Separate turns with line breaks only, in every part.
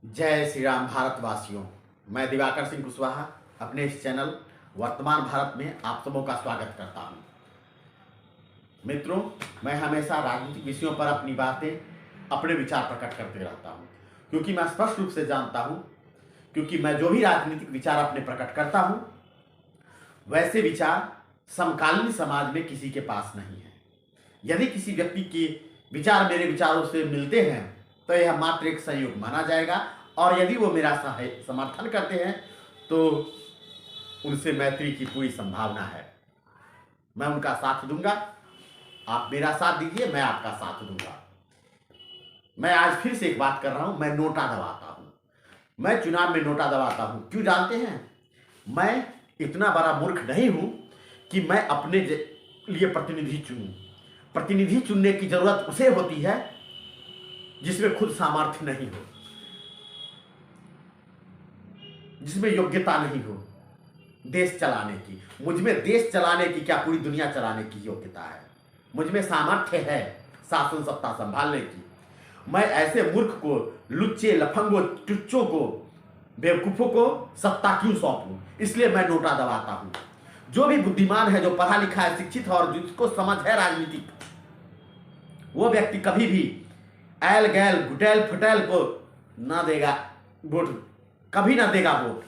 जय श्री राम भारतवासियों। मैं दिवाकर सिंह कुशवाहा अपने इस चैनल वर्तमान भारत में आप सबों का स्वागत करता हूं। मित्रों, मैं हमेशा राजनीतिक विषयों पर अपनी बातें, अपने विचार प्रकट करते रहता हूं, क्योंकि मैं स्पष्ट रूप से जानता हूं, क्योंकि मैं जो भी राजनीतिक विचार अपने प्रकट करता हूं, वैसे विचार समकालीन समाज में किसी के पास नहीं है। यदि किसी व्यक्ति के विचार मेरे विचारों से मिलते हैं तो यह मात्र एक संयोग माना जाएगा, और यदि वो मेरा समर्थन करते हैं तो उनसे मैत्री की पूरी संभावना है। मैं उनका साथ दूंगा, आप मेरा साथ दीजिए, मैं आपका साथ दूंगा। मैं आज फिर से एक बात कर रहा हूं, मैं नोटा दबाता हूं। मैं चुनाव में नोटा दबाता हूं, क्यों जानते हैं? मैं इतना बड़ा मूर्ख नहीं हूं कि मैं अपने लिए प्रतिनिधि चुनूं। प्रतिनिधि चुनने की जरूरत उसे होती है जिसमें खुद सामर्थ्य नहीं हो, जिसमें योग्यता नहीं हो देश चलाने की। मुझमें देश चलाने की क्या, पूरी दुनिया चलाने की योग्यता है। मुझमें सामर्थ्य है शासन सत्ता संभालने की। मैं ऐसे मूर्ख को, लुच्चे, लफंगों, टुच्चों को, बेवकूफों को सत्ता क्यों सौंपूं? इसलिए मैं नोटा दबाता हूं। जो भी बुद्धिमान है, जो पढ़ा लिखा है, शिक्षित है और जिसको समझ है राजनीतिक, वो व्यक्ति कभी भी ऐल गैल गुटैल फुटैल को ना देगा वोट, कभी ना देगा वोट।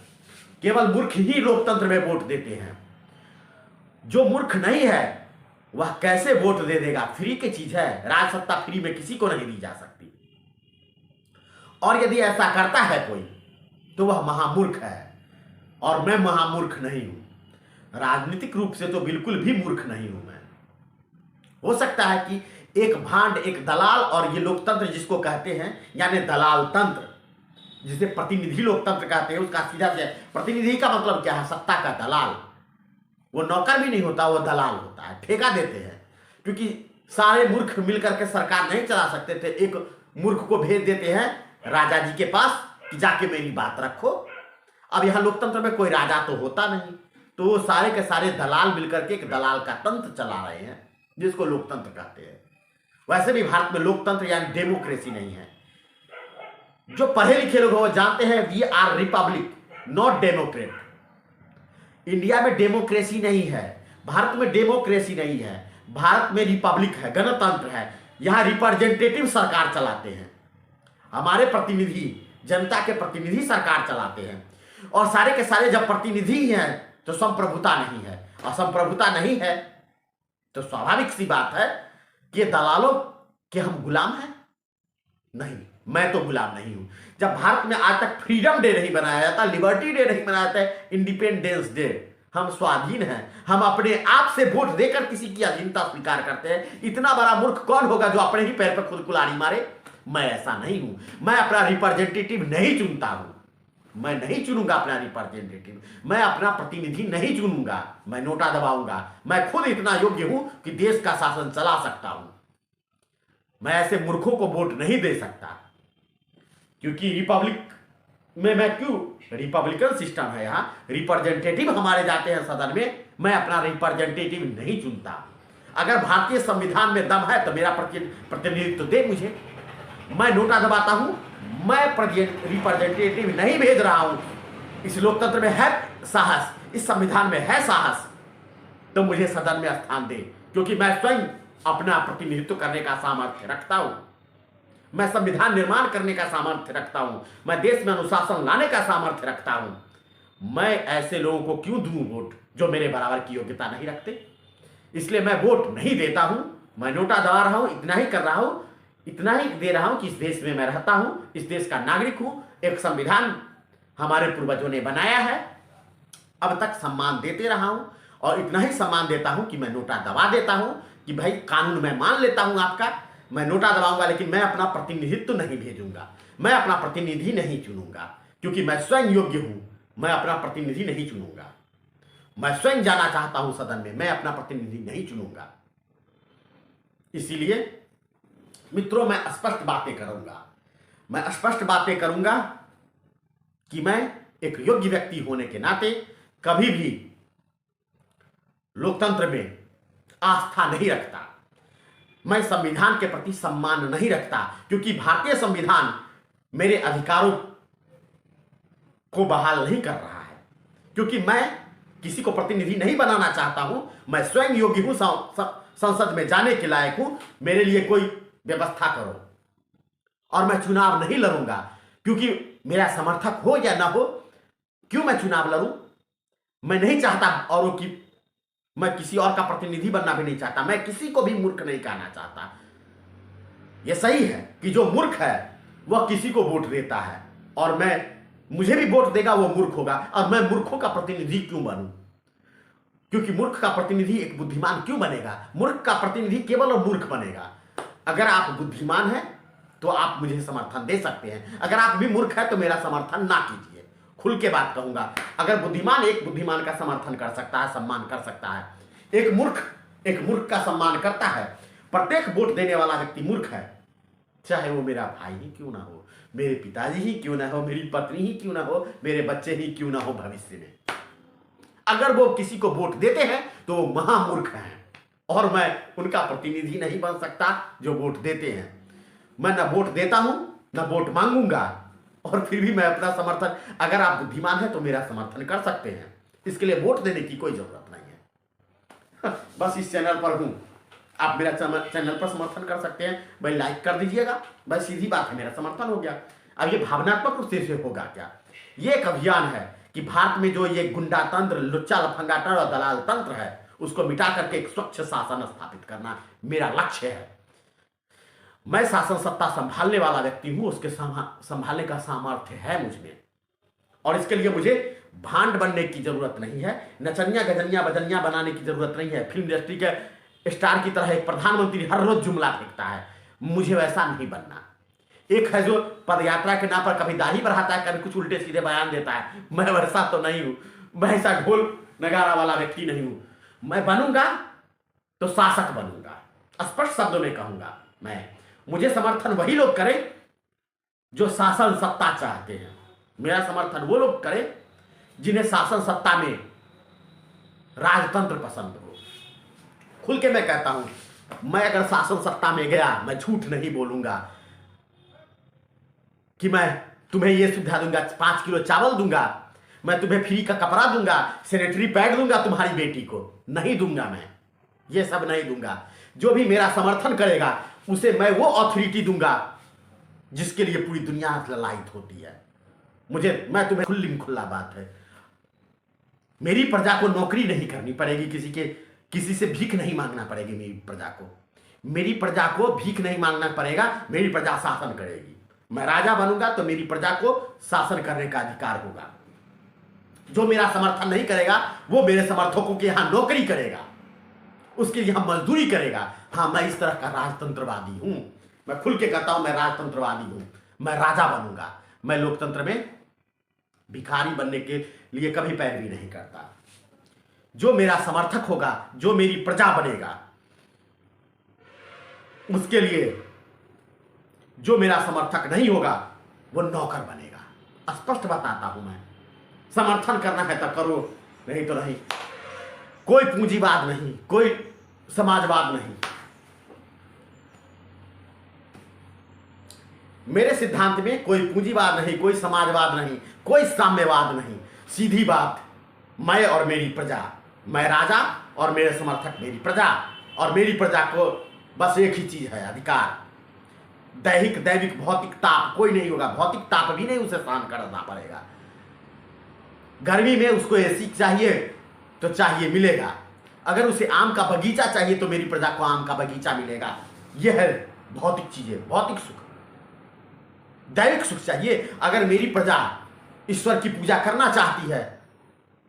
केवल मूर्ख ही लोकतंत्र में वोट देते हैं। जो मूर्ख नहीं है वह कैसे वोट दे देगा? फ्री की चीज है, राज सत्ता फ्री में किसी को नहीं दी जा सकती। और यदि ऐसा करता है कोई तो वह महामूर्ख है, और मैं महामूर्ख नहीं हूं। राजनीतिक रूप से तो बिल्कुल भी मूर्ख नहीं हूं मैं। हो सकता है कि एक भांड, एक दलाल, और ये लोकतंत्र जिसको कहते हैं, यानी दलाल तंत्र, जिसे प्रतिनिधि लोकतंत्र कहते हैं, उसका सीधा से प्रतिनिधि का मतलब क्या है? सत्ता का दलाल। वो नौकर भी नहीं होता, वो दलाल होता है, ठेका देते हैं। क्योंकि सारे मूर्ख मिलकर के सरकार नहीं चला सकते थे, एक मूर्ख को भेज देते हैं राजा जी के पास कि जाके मेरी बात रखो। अब यहां लोकतंत्र में कोई राजा तो होता नहीं, तो वो सारे के सारे दलाल मिलकर के एक दलाल का तंत्र चला रहे हैं, जिसको लोकतंत्र कहते हैं। वैसे भी भारत में लोकतंत्र यानी डेमोक्रेसी नहीं है। जो पढ़े लिखे लोग वो जानते हैं, we are republic, not democrat. India में डेमोक्रेसी नहीं है, भारत में डेमोक्रेसी नहीं है, भारत में रिपब्लिक है, गणतंत्र है। यहां रिप्रेजेंटेटिव सरकार चलाते हैं, हमारे प्रतिनिधि, जनता के प्रतिनिधि सरकार चलाते हैं। और सारे के सारे जब प्रतिनिधि हैं तो संप्रभुता नहीं है, और संप्रभुता नहीं है तो स्वाभाविक सी बात है कि दलालों के हम गुलाम हैं। नहीं, मैं तो गुलाम नहीं हूं। जब भारत में आज तक फ्रीडम डे नहीं बनाया जाता, लिबर्टी डे नहीं बनाया जाता, इंडिपेंडेंस डे, हम स्वाधीन हैं, हम अपने आप से वोट देकर किसी की अधीनता स्वीकार करते हैं। इतना बड़ा मूर्ख कौन होगा जो अपने ही पैर पर खुद कुल्हाड़ी मारे? मैं ऐसा नहीं हूं। मैं अपना रिप्रेजेंटेटिव नहीं चुनता हूं, मैं नहीं चुनूंगा अपना रिप्रेजेंटेटिव, मैं अपना प्रतिनिधि नहीं चुनूंगा। मैं नोटा दबाऊंगा। मैं खुद इतना योग्य हूं कि देश का शासन चला सकता हूं। मैं ऐसे मूर्खों को वोट नहीं दे सकता, क्योंकि रिपब्लिक में मैं क्यों, रिपब्लिकन सिस्टम है, यहां रिप्रेजेंटेटिव हमारे जाते हैं सदन में, मैं अपना रिप्रेजेंटेटिव नहीं चुनता। अगर भारतीय संविधान में दम है तो मेरा प्रतिनिधित्व दे मुझे। मैं नोटा दबाता हूं, मैं रिप्रेजेंटेटिव नहीं भेज रहा हूं। इस लोकतंत्र में है साहस, इस संविधान में है साहस, तो मुझे सदन में स्थान दे, क्योंकि मैं स्वयं अपना प्रतिनिधित्व करने का सामर्थ्य रखता हूं। मैं संविधान निर्माण करने का सामर्थ्य रखता हूं, मैं देश में अनुशासन लाने का सामर्थ्य रखता हूं। मैं ऐसे लोगों को क्यों दूं वोट जो मेरे बराबर की योग्यता नहीं रखते? इसलिए मैं वोट नहीं देता हूं। मैं नोटा दबा रहा हूं, इतना ही कर रहा हूं, इतना ही दे रहा हूं कि इस देश में मैं रहता हूं, इस देश का नागरिक हूं। एक संविधान हमारे पूर्वजों ने बनाया है, अब तक सम्मान देते रहा हूं, और इतना ही सम्मान देता हूं कि मैं नोटा दबा देता हूं कि भाई कानून मैं मान लेता हूं आपका, मैं नोटा दबाऊंगा, लेकिन मैं अपना प्रतिनिधित्व नहीं भेजूंगा, मैं अपना प्रतिनिधि नहीं चुनूंगा, क्योंकि मैं स्वयं योग्य हूं। मैं अपना प्रतिनिधि नहीं चुनूंगा। मैं स्वयं जाना चाहता हूं सदन में, मैं अपना प्रतिनिधि नहीं चुनूंगा। इसीलिए मित्रों, मैं स्पष्ट बातें करूंगा, मैं स्पष्ट बातें करूंगा कि मैं एक योग्य व्यक्ति होने के नाते कभी भी लोकतंत्र में आस्था नहीं रखता। मैं संविधान के प्रति सम्मान नहीं रखता, क्योंकि भारतीय संविधान मेरे अधिकारों को बहाल नहीं कर रहा है, क्योंकि मैं किसी को प्रतिनिधि नहीं बनाना चाहता हूं। मैं स्वयं योग्य हूं, संसद में जाने के लायक हूं। मेरे लिए कोई व्यवस्था करो। और मैं चुनाव नहीं लड़ूंगा, क्योंकि मेरा समर्थक हो या ना हो, क्यों मैं चुनाव लड़ूं? मैं नहीं चाहता औरों की, मैं किसी और का प्रतिनिधि बनना भी नहीं चाहता। मैं किसी को भी मूर्ख नहीं कहना चाहता। यह सही है कि जो मूर्ख है वह किसी को वोट देता है, और मुझे भी वोट देगा वो मूर्ख होगा। और मैं मूर्खों का प्रतिनिधि क्यों बनूं? क्योंकि मूर्ख का प्रतिनिधि एक बुद्धिमान क्यों बनेगा? मूर्ख का प्रतिनिधि केवल और मूर्ख बनेगा। अगर आप बुद्धिमान हैं तो आप मुझे समर्थन दे सकते हैं। अगर आप भी मूर्ख हैं तो मेरा समर्थन ना कीजिए। खुल के बात कहूंगा, अगर बुद्धिमान एक बुद्धिमान का समर्थन कर सकता है, सम्मान कर सकता है, एक मूर्ख का सम्मान करता है। प्रत्येक वोट देने वाला व्यक्ति मूर्ख है, चाहे वो मेरा भाई ही क्यों ना हो, मेरे पिताजी ही क्यों ना हो, मेरी पत्नी ही क्यों ना हो, मेरे बच्चे ही क्यों ना हो भविष्य में। अगर वो किसी को वोट देते हैं तो वो महामूर्ख हैं, और मैं उनका प्रतिनिधि नहीं बन सकता जो वोट देते हैं। मैं न वोट देता हूं न वोट मांगूंगा, और फिर भी मैं अपना समर्थन, अगर आप बुद्धिमान हैं तो मेरा समर्थन कर सकते हैं। इसके लिए वोट देने की कोई जरूरत नहीं है। बस इस चैनल पर हूं, आप मेरा चैनल पर समर्थन कर सकते हैं, भाई लाइक कर दीजिएगा, बस सीधी बात है, मेरा समर्थन हो गया। अब ये भावनात्मक रूप से होगा क्या? ये एक अभियान है कि भारत में जो ये गुंडा तंत्र, लुच्चा लफंगाटर और दलाल तंत्र है, उसको मिटा करके एक स्वच्छ शासन स्थापित करना मेरा लक्ष्य है। मैं शासन सत्ता संभालने वाला व्यक्ति हूं, उसके संभालने का सामर्थ्य है मुझ में, और इसके लिए मुझे भांड बनने की जरूरत नहीं है, नचनिया गजनिया बजनिया बनाने की जरूरत नहीं है। फिल्म इंडस्ट्री के स्टार की तरह एक प्रधानमंत्री हर रोज जुमला फेंकता है, मुझे वैसा नहीं बनना। एक है जो पदयात्रा के नाम पर कभी दाढ़ी बढ़ाता है, कभी कुछ उल्टे सीधे बयान देता है, मैं वैसा तो नहीं हूं। मैं ऐसा ढोल नगारा वाला व्यक्ति नहीं हूं। मैं बनूंगा तो शासक बनूंगा, स्पष्ट शब्दों में कहूंगा। मुझे समर्थन वही लोग करें जो शासन सत्ता चाहते हैं। मेरा समर्थन वो लोग करें जिन्हें शासन सत्ता में राजतंत्र पसंद हो। खुल के मैं कहता हूं, मैं अगर शासन सत्ता में गया, मैं झूठ नहीं बोलूंगा कि मैं तुम्हें यह सुविधा दूंगा, 5 किलो चावल दूंगा, मैं तुम्हें फ्री का कपड़ा दूंगा, सैनिटरी पैड दूंगा तुम्हारी बेटी को। नहीं दूंगा, मैं ये सब नहीं दूंगा। जो भी मेरा समर्थन करेगा उसे मैं वो अथॉरिटी दूंगा जिसके लिए पूरी दुनिया ललायत होती है। मैं तुम्हें खुल्ला बात है, मेरी प्रजा को नौकरी नहीं करनी पड़ेगी, किसी से भीख नहीं मांगना पड़ेगी। मेरी प्रजा को भीख नहीं मांगना पड़ेगा, मेरी प्रजा शासन करेगी। मैं राजा बनूंगा तो मेरी प्रजा को शासन करने का अधिकार होगा। जो मेरा समर्थन नहीं करेगा वो मेरे समर्थकों के यहां नौकरी करेगा, उसके लिए मजदूरी करेगा। हाँ, मैं इस तरह का राजतंत्रवादी हूं। मैं खुल के कहता हूं, मैं राजतंत्रवादी हूं। मैं राजा बनूंगा। मैं लोकतंत्र में भिखारी बनने के लिए कभी पैरवी नहीं करता। जो मेरा समर्थक होगा, जो मेरी प्रजा बनेगा, उसके लिए जो मेरा समर्थक नहीं होगा वो नौकर बनेगा। स्पष्ट बताता हूं मैं। समर्थन करना है तो करो, नहीं तो नहीं। कोई पूंजीवाद नहीं, कोई समाजवाद नहीं। मेरे सिद्धांत में कोई पूंजीवाद नहीं, कोई समाजवाद नहीं, कोई साम्यवाद नहीं। सीधी बात, मैं और मेरी प्रजा, मैं राजा और मेरे समर्थक मेरी प्रजा, और मेरी प्रजा को बस एक ही चीज है, अधिकार। दैविक भौतिक ताप कोई नहीं होगा, भौतिक ताप भी नहीं उसे सहन करना पड़ेगा। गर्मी में उसको एसी चाहिए तो चाहिए, मिलेगा। अगर उसे आम का बगीचा चाहिए तो मेरी प्रजा को आम का बगीचा मिलेगा। यह है भौतिक चीजें, भौतिक सुख। दैविक सुख चाहिए। अगर मेरी प्रजा ईश्वर की पूजा करना चाहती है,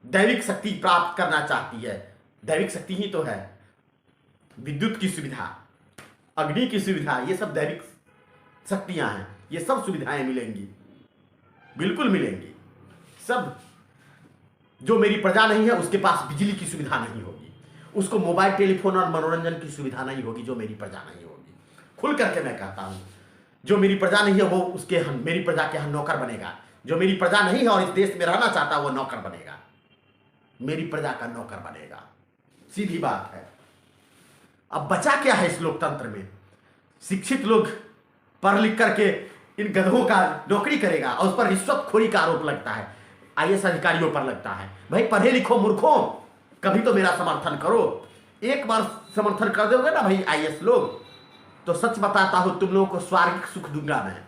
दैविक शक्ति प्राप्त करना चाहती है, दैविक शक्ति ही तो है, विद्युत की सुविधा, अग्नि की सुविधा, ये सब दैविक शक्तियां हैं। ये सब सुविधाएं मिलेंगी, बिल्कुल मिलेंगी सब। जो मेरी प्रजा नहीं है उसके पास बिजली की सुविधा नहीं होगी, उसको मोबाइल टेलीफोन और मनोरंजन की सुविधा नहीं होगी, जो मेरी प्रजा नहीं होगी। खुल करके मैं कहता हूं, जो मेरी प्रजा नहीं है वो मेरी प्रजा के यहाँ नौकर बनेगा। जो मेरी प्रजा नहीं है और इस देश में रहना चाहता है वो नौकर बनेगा, मेरी प्रजा का नौकर बनेगा। सीधी बात है। अब बचा क्या है इस लोकतंत्र में? शिक्षित लोग पढ़ लिख करके इन गधों का नौकरी करेगा और उस पर रिश्वतखोरी का आरोप लगता है। आईएएस अधिकारियों पर लगता है। भाई पढ़े लिखो मूर्खों, कभी तो मेरा समर्थन करो। एक बार समर्थन कर दोगे ना भाई आईएएस लोग, तो सच बताता हूं तुम लोगों को स्वर्गिक सुख दूंगा मैं।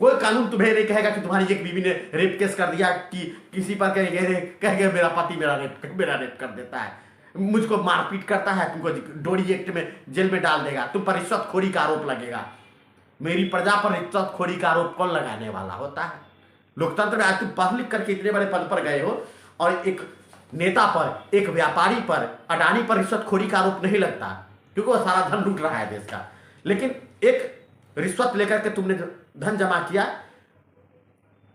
कोई कानून तुम्हें नहीं कहेगा कि तुम्हारी एक बीवी ने रेप केस कर दिया कि किसी पर कहेंगे मेरा पति मेरा रेप कर देता है, मुझको मारपीट करता है, तुमको डोरी एक्ट में जेल में डाल देगा, तुम पर रिश्वतखोरी का आरोप लगेगा। मेरी प्रजा पर रिश्वतखोरी का आरोप कौन लगाने वाला होता है? लोकतंत्र में आज तुम पढ़ लिख करके इतने बड़े पद पर गए हो और एक नेता पर, एक व्यापारी पर, अडानी पर रिश्वतखोरी का आरोप नहीं लगता क्योंकि वो सारा धन लूट रहा है देश का। लेकिन एक रिश्वत लेकर के तुमने धन जमा किया,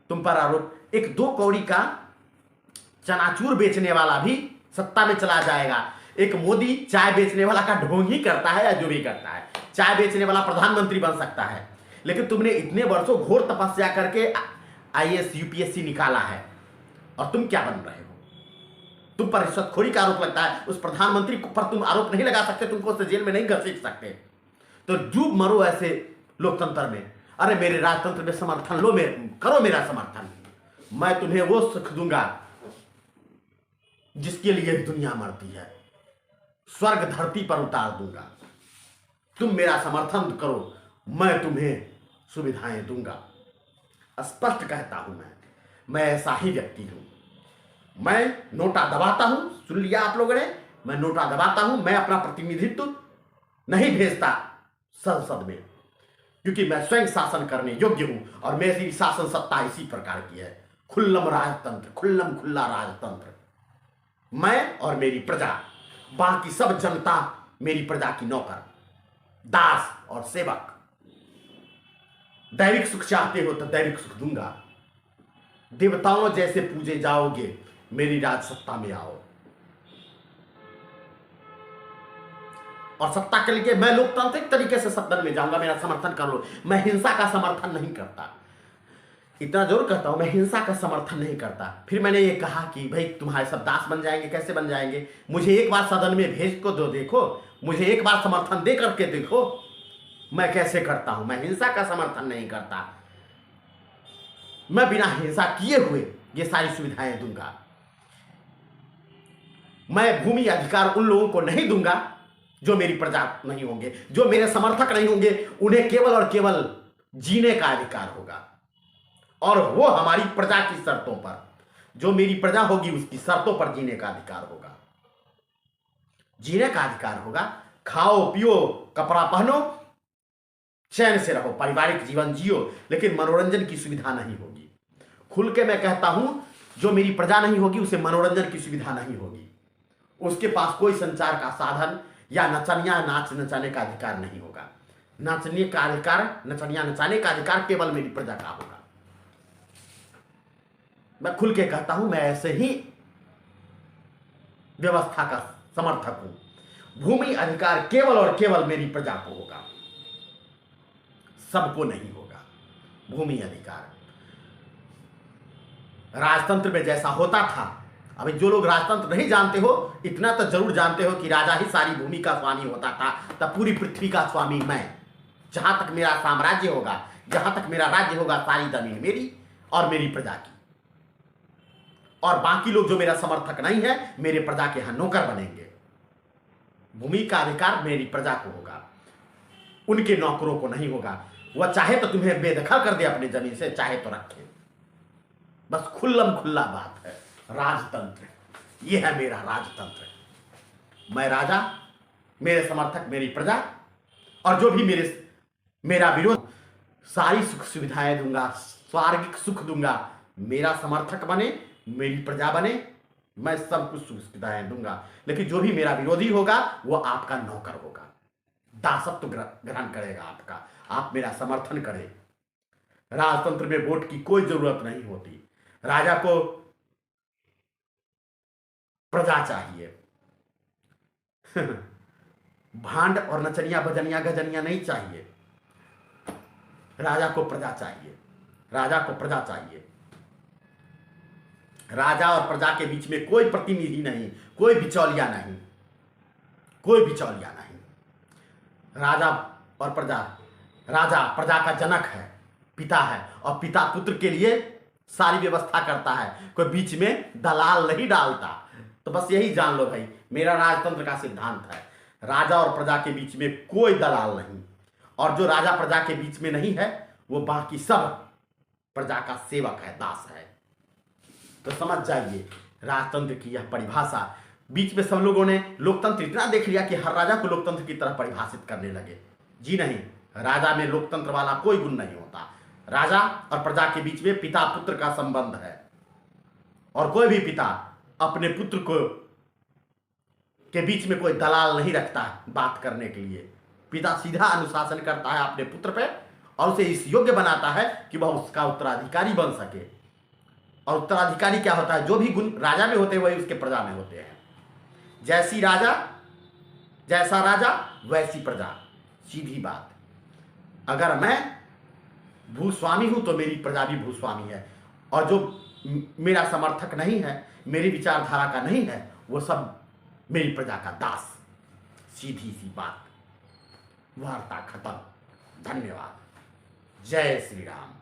तुम पर आरोप। एक 2 कौड़ी का चनाचूर बेचने वाला भी सत्ता में चला जाएगा। एक मोदी चाय बेचने वाला का ढोंग ही करता है या जो भी करता है, चाय बेचने वाला प्रधानमंत्री बन सकता है। लेकिन तुमने इतने वर्षों घोर तपस्या करके आईएएस यूपीएससी निकाला है और तुम क्या बन रहे हो? तुम पर रिश्वतखोरी का आरोप लगता है, उस प्रधानमंत्री पर तुम आरोप नहीं लगा सकते, तुमको उससे जेल में नहीं घसीट सकते। तो डूब मरो ऐसे लोकतंत्र में। अरे मेरे राजतंत्र में समर्थन लो, करो मेरा समर्थन, मैं तुम्हें वो सुख दूंगा जिसके लिए दुनिया मरती है, स्वर्ग धरती पर उतार दूंगा। तुम मेरा समर्थन करो, मैं तुम्हें सुविधाएं दूंगा। स्पष्ट कहता हूं मैं ऐसा ही व्यक्ति हूं। मैं नोटा दबाता हूं, सुन लिया आप लोगों ने, मैं नोटा दबाता हूं। मैं अपना प्रतिनिधित्व नहीं भेजता संसद में क्योंकि मैं स्वयं शासन करने योग्य हूं और मेरी शासन सत्ता इसी प्रकार की है, खुल्लम राजतंत्र, खुल्लम खुल्ला राजतंत्र। मैं और मेरी प्रजा, बाकी सब जनता मेरी प्रजा की नौकर, दास और सेवक। दैविक सुख चाहते हो तो दैविक सुख दूंगा। देवताओं जैसे पूजे जाओगे, मेरी राज सत्ता में आओ। और सत्ता के लिए मैं लोकतांत्रिक तरीके से सदन में जाऊंगा, मेरा समर्थन कर लो। मैं हिंसा का समर्थन नहीं करता, इतना जरूर कहता हूं, मैं हिंसा का समर्थन नहीं करता। फिर मैंने ये कहा कि भाई तुम्हारे सब दास बन जाएंगे, कैसे बन जाएंगे? मुझे एक बार सदन में भेज को दो, देखो, मुझे एक बार समर्थन दे करके देखो मैं कैसे करता हूं। मैं हिंसा का समर्थन नहीं करता, मैं बिना हिंसा किए हुए ये सारी सुविधाएं दूंगा। मैं भूमि अधिकार उन लोगों को नहीं दूंगा जो मेरी प्रजा नहीं होंगे, जो मेरे समर्थक नहीं होंगे। उन्हें केवल और केवल जीने का अधिकार होगा और वो हमारी प्रजा की शर्तों पर, जो मेरी प्रजा होगी उसकी शर्तों पर जीने का अधिकार होगा। जीने का अधिकार होगा, खाओ पियो, कपड़ा पहनो, चैन से रहो, पारिवारिक जीवन जियो, लेकिन मनोरंजन की सुविधा नहीं होगी। खुल के मैं कहता हूं, जो मेरी प्रजा नहीं होगी उसे मनोरंजन की सुविधा नहीं होगी। उसके पास कोई संचार का साधन या नचनिया नाच नचाने का अधिकार नहीं होगा। नाचने का अधिकार, नचनिया नचाने का अधिकार केवल मेरी प्रजा का होगा। मैं खुल के कहता हूं, मैं ऐसे ही व्यवस्था का समर्थक हूं। भूमि अधिकार केवल और केवल मेरी प्रजा को होगा, सबको नहीं होगा भूमि अधिकार। राजतंत्र में जैसा होता था, अभी जो लोग राजतंत्र नहीं जानते हो, इतना तो जरूर जानते हो कि राजा ही सारी भूमि का स्वामी होता था। तब पूरी पृथ्वी का स्वामी मैं, जहां तक मेरा साम्राज्य होगा, जहां तक मेरा राज्य होगा, सारी जमीन मेरी और मेरी प्रजा की। और बाकी लोग जो मेरा समर्थक नहीं है, मेरे प्रजा के यहां नौकर बनेंगे। भूमि का अधिकार मेरी प्रजा को होगा, उनके नौकरों को नहीं होगा। वह चाहे तो तुम्हें बेदखल कर दे अपनी जमीन से, चाहे तो रखे। बस खुल्लम खुल्ला बात है, राजतंत्र। यह है मेरा राजतंत्र। मैं राजा, मेरे समर्थक मेरी प्रजा, और जो भी मेरा विरोध, सारी सुख सुविधाएं दूंगा, स्वर्गिक सुख दूंगा। मेरा समर्थक बने, मेरी प्रजा बने, मैं सब कुछ सुख सुविधाएं दूंगा। लेकिन जो भी मेरा विरोधी होगा वो आपका नौकर होगा, दासत्व ग्रहण करेगा आपका। आप मेरा समर्थन करें। राजतंत्र में वोट की कोई जरूरत नहीं होती। राजा को प्रजा चाहिए। भांड और नचनिया भजनिया गजनिया नहीं चाहिए। राजा को प्रजा चाहिए, राजा को प्रजा चाहिए। राजा और प्रजा के बीच में कोई प्रतिनिधि नहीं, कोई बिचौलिया नहीं, कोई बिचौलिया नहीं। राजा और प्रजा, राजा प्रजा का जनक है, पिता है, और पिता पुत्र के लिए सारी व्यवस्था करता है, कोई बीच में दलाल नहीं डालता। तो बस यही जान लो भाई, मेरा राजतंत्र का सिद्धांत है, राजा और प्रजा के बीच में कोई दलाल नहीं, और जो राजा प्रजा के बीच में नहीं है वो बाकी सब प्रजा का सेवक है, दास है। तो समझ जाइए राजतंत्र की यह परिभाषा। बीच में सब लोगों ने लोकतंत्र इतना देख लिया कि हर राजा को लोकतंत्र की तरह परिभाषित करने लगे। जी नहीं, राजा में लोकतंत्र वाला कोई गुण नहीं होता। राजा और प्रजा के बीच में पिता पुत्र का संबंध है, और कोई भी पिता अपने पुत्र को के बीच में कोई दलाल नहीं रखता है बात करने के लिए। पिता सीधा अनुशासन करता है अपने पुत्र पे, और उसे इस योग्य बनाता है कि वह उसका उत्तराधिकारी बन सके। और उत्तराधिकारी क्या होता है? जो भी गुण राजा में होते हैं वही उसके प्रजा में होते हैं। जैसी राजा, जैसा राजा वैसी प्रजा, सीधी बात। अगर मैं भूस्वामी हूं तो मेरी प्रजा भी भूस्वामी है, और जो मेरा समर्थक नहीं है, मेरी विचारधारा का नहीं है, वो सब मेरी प्रजा का दास। सीधी सी बात, वार्ता खत्म। धन्यवाद। जय श्री राम।